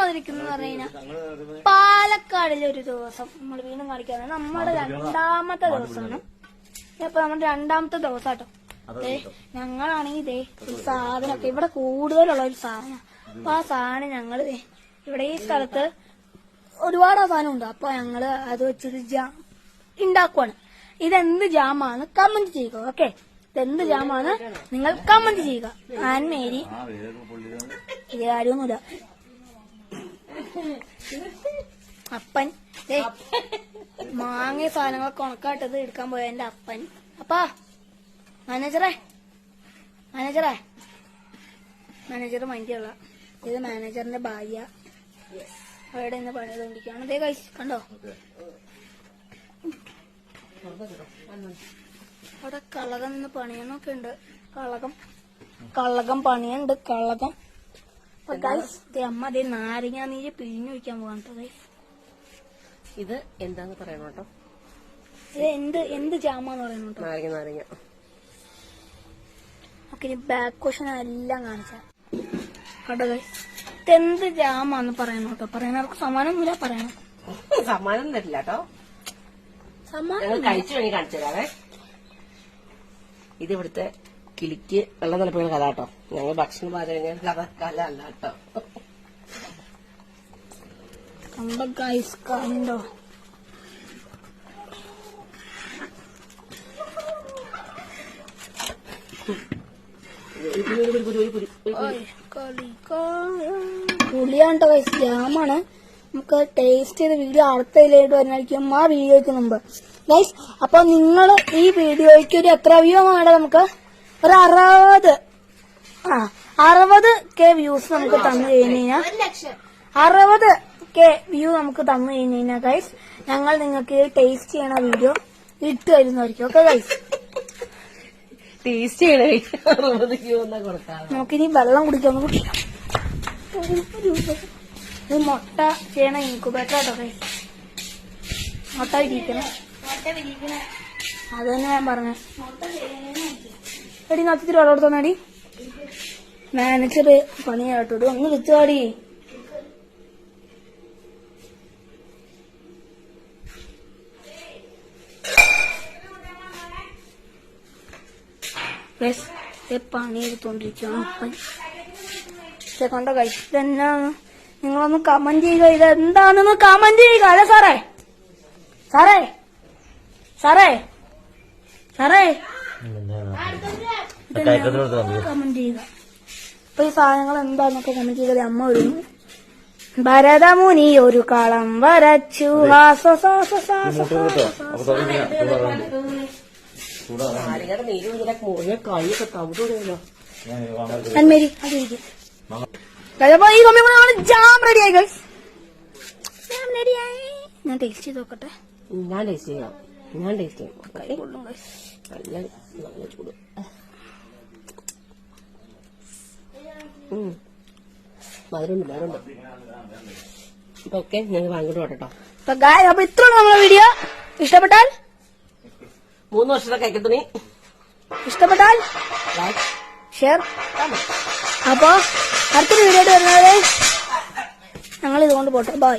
വന്നിരിക്കുന്നത് പറഞ്ഞു കഴിഞ്ഞാൽ പാലക്കാടിലെ ഒരു ദിവസം നമ്മൾ വീണ്ടും കാണിക്കാറ് നമ്മുടെ രണ്ടാമത്തെ ദിവസമാണ്. അപ്പൊ നമ്മുടെ രണ്ടാമത്തെ ദിവസം കേട്ടോ. ഞങ്ങളാണെങ്കിൽ ഇതേ ഒരു സാധനമൊക്കെ ഇവിടെ കൂടുതലുള്ള ഒരു സാധനം. അപ്പൊ ആ സാധനം ഞങ്ങള് ഇവിടെ ഈ സ്ഥലത്ത് ഒരുപാട് സാധനം ഉണ്ട്. അപ്പൊ ഞങ്ങള് അത് വെച്ചൊരു ജാം ഉണ്ടാക്കുവാണ്. ഇതെന്ത് ജാമാണ് കമന്റ് ചെയ്യുക. ഓക്കെ, ഇതെന്ത് ജാമാണ് നിങ്ങൾ കമന്റ് ചെയ്യുക. ആൻമേരി ഇത് കാര്യമൊന്നുമില്ല. അപ്പൻ മാങ്ങ സാധനങ്ങളൊക്കെ ഉണക്കാട്ടത് എടുക്കാൻ പോയ എന്റെ അപ്പൻ. അപ്പാ മാനേജർ മൈൻഡുള്ള ഇത് മാനേജറിന്റെ ഭാര്യ അവിടെ നിന്ന് പണി ചെയ്തോണ്ടിരിക്കുകയാണ്. അതേ കഴിച്ച് കണ്ടോ, അവിടെ കളകം നിന്ന് പണിയെന്നൊക്കെ ഉണ്ട്. കളകം പണിയുണ്ട്. അപ്പൊ ഗൈസ് അമ്മ അതേ നാരങ്ങ നീര് പിഴിഞ്ഞു വയ്ക്കാൻ പോകാൻ കേട്ടോ. ഗൈസ് ഇത് എന്താന്ന് പറയണോ കേട്ടോ. ഇത് എന്ത് ജാമാന്ന് പറയുന്നു കേട്ടോ. നാരങ്ങ. ഓക്കെ, ഇനി ബാക്ക് ക്വസ്റ്റൻ എല്ലാം കാണിച്ചാ കേട്ടോ. ഗൈസ് ഇതെന്ത് ജാമാന്ന് പറയണോ കേട്ടോ. പറയുന്നവർക്ക് സമ്മാനമൊന്നുമില്ല. പറയണം, സമ്മാനം തരില്ല കേട്ടോ. സമ്മാനം കഴിച്ചു വേണ്ടി കാണിച്ചു തരാവേ. ഇത് ഇവിടുത്തെ കിളിക്ക് വെള്ളം തിളപ്പിക്കുന്ന കഥ കേട്ടോ. ഞങ്ങൾ ഭക്ഷണം പാചകം കഥ അല്ല കേട്ടോ. കണ്ടോ ഗൈസ്, കണ്ടോ പുളിയാണ്ടോ ഗൈസ്, ജാമാണ്. നമുക്ക് ടേസ്റ്റ് ചെയ്ത വീഡിയോ അടുത്തതിലായിട്ട് വരുന്നതായിരിക്കും ആ വീഡിയോയ്ക്ക് മുമ്പ് ഗൈസ്. അപ്പൊ നിങ്ങൾ ഈ വീഡിയോയ്ക്ക് ഒരു എത്ര വ്യൂ ആണ്? നമുക്ക് ഒരു 60K വ്യൂസ് നമുക്ക് തന്നു കഴിഞ്ഞാൽ 60K വ്യൂ നമുക്ക് തന്നു കഴിഞ്ഞാൽ ഗൈസ് ഞങ്ങൾ നിങ്ങൾക്ക് ടേസ്റ്റ് ചെയ്യണ വീഡിയോ ഇട്ട് തരുന്നതായിരിക്കും. ഓക്കെ ഗൈസ്, ടേസ്റ്റ് ചെയ്യണ നമുക്കിനി വെള്ളം കുടിക്കാൻ കുടിക്കാം. ഇത് മുട്ട ചെയ്യണ ഇൻക്യുബേറ്റർ കേട്ടോ ഗൈസ്. മുട്ട വിരിക്കണം, അത് തന്നെ ഞാൻ പറഞ്ഞ. എടി നത്തിരി വെള്ളം കൊടുത്തോന്നടി. മാനേജർ പണിയാട്ടോ, ഒന്ന് വെച്ചുപാടി. പണി എടുത്തോണ്ടിരിക്കുകയാണ് അപ്പൻ. കണ്ടോ ഗൈസ്, ഇതെന്നാണ് നിങ്ങളൊന്ന് കമന്റ് ചെയ്യുക. ഇതെന്താണെന്ന് കമന്റ് ചെയ്യുക. അല്ലേ കമന്റ് ചെയ്യുക. അപ്പൊ ഈ സാധനങ്ങൾ എന്താന്നൊക്കെ കമന്റ് ചെയ്തത് അമ്മ വരുന്നു. ഭരതമുനി ഒരു കളം വരച്ചു. അന്മേരി അതിരിക്കും. ഈ സമയം ജാം റെഡിയായി ഗൈസ്. ജാം റെഡിയായി. ഞാൻ ടേസ്റ്റ് ചെയ്ത് നോക്കട്ടെ. ഞാൻ ടേസ്റ്റ് ചെയ്യാം. നല്ല ചൂട്. മധുരമുണ്ട്. അപ്പൊ ഓക്കെ, ഞങ്ങൾ വാങ്ങിട്ട് പോട്ടെട്ടോ. അപ്പൊ ഇത്രയാണ് നമ്മുടെ വീഡിയോ. ഇഷ്ടപ്പെട്ടാൽ 3 വർഷത്തെ കൈക്കത്തുണി ഇഷ്ടപ്പെട്ടാൽ ഷെയർ. അപ്പൊ അടുത്തൊരു വീഡിയോ ആയിട്ട് വരുന്നത് ഞങ്ങൾ ഇതുകൊണ്ട് പോട്ടെ. ബൈ.